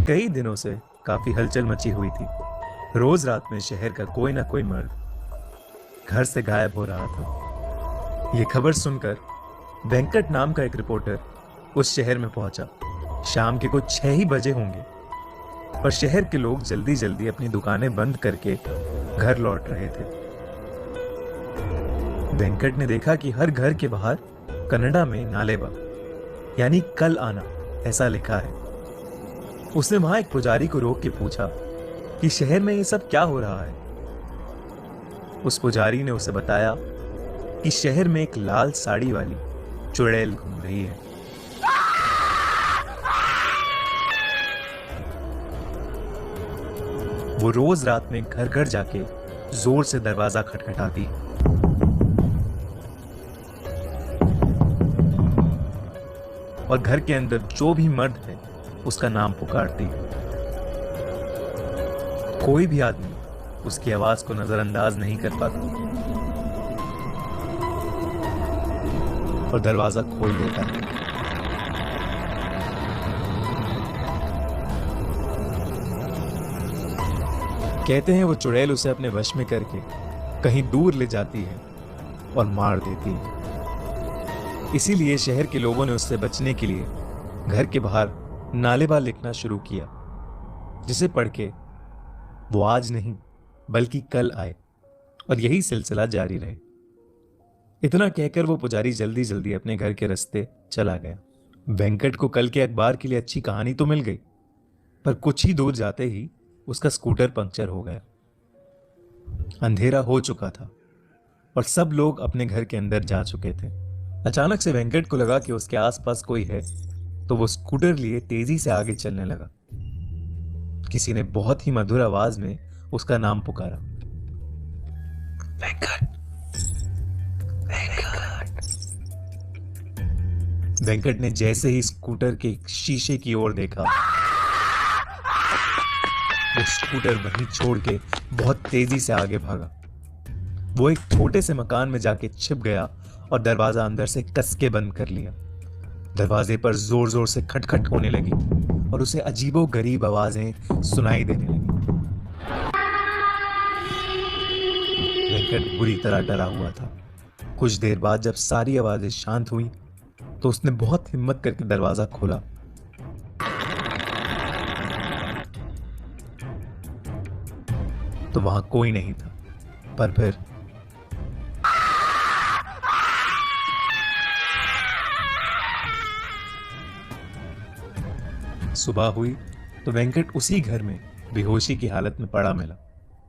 कई दिनों से काफी हलचल मची हुई थी। रोज रात में शहर का कोई ना कोई मर्द घर से गायब हो रहा था। ये खबर सुनकर वेंकट नाम का एक रिपोर्टर उस शहर में पहुंचा। शाम के कुछ 6 ही बजे होंगे, पर शहर के लोग जल्दी जल्दी अपनी दुकानें बंद करके घर लौट रहे थे। वेंकट ने देखा कि हर घर के बाहर कन्नड़ा में नालेबा यानी कल आना ऐसा लिखा है। उसने वहां एक पुजारी को रोक के पूछा कि शहर में ये सब क्या हो रहा है। उस पुजारी ने उसे बताया कि शहर में एक लाल साड़ी वाली चुड़ैल घूम रही है। वो रोज रात में घर घर जाके जोर से दरवाजा खटखटाती है। और घर के अंदर जो भी मर्द है उसका नाम पुकारती है। कोई भी आदमी उसकी आवाज को नजरअंदाज नहीं कर पाता और दरवाजा खोल देता है। कहते हैं वो चुड़ैल उसे अपने वश में करके कहीं दूर ले जाती है और मार देती है। इसीलिए शहर के लोगों ने उससे बचने के लिए घर के बाहर नालेबा लिखना शुरू किया, जिसे पढ़ के वो आज नहीं बल्कि कल आए और यही सिलसिला जारी रहे। इतना कहकर वो पुजारी जल्दी जल्दी अपने घर के रास्ते चला गया। वेंकट को कल के अखबार के लिए अच्छी कहानी तो मिल गई, पर कुछ ही दूर जाते ही उसका स्कूटर पंक्चर हो गया। अंधेरा हो चुका था और सब लोग अपने घर के अंदर जा चुके थे। अचानक से वेंकट को लगा कि उसके आसपास कोई है, तो वो स्कूटर लिए तेजी से आगे चलने लगा। किसी ने बहुत ही मधुर आवाज में उसका नाम पुकारा, वेंकट, वेंकट। वेंकट ने जैसे ही स्कूटर के शीशे की ओर देखा, वो स्कूटर वहीं छोड़ के बहुत तेजी से आगे भागा। वो एक छोटे से मकान में जाके छिप गया और दरवाजा अंदर से कस के बंद कर लिया। दरवाजे पर जोर जोर से खटखट होने लगी और उसे अजीबो गरीब आवाजें सुनाई देने लगी। वेंकट बुरी तरह डरा हुआ था। कुछ देर बाद जब सारी आवाजें शांत हुई तो उसने बहुत हिम्मत करके दरवाजा खोला। तो वहां कोई नहीं था, पर फिर सुबह हुई तो वेंकट उसी घर में बेहोशी की हालत में पड़ा मिला।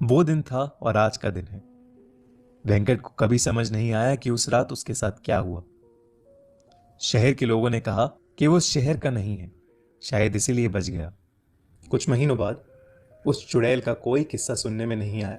वो दिन था और आज का दिन है। वेंकट को कभी समझ नहीं आया कि उस रात उसके साथ क्या हुआ। शहर के लोगों ने कहा कि वो शहर का नहीं है, शायद इसीलिए बच गया। कुछ महीनों बाद उस चुड़ैल का कोई किस्सा सुनने में नहीं आया।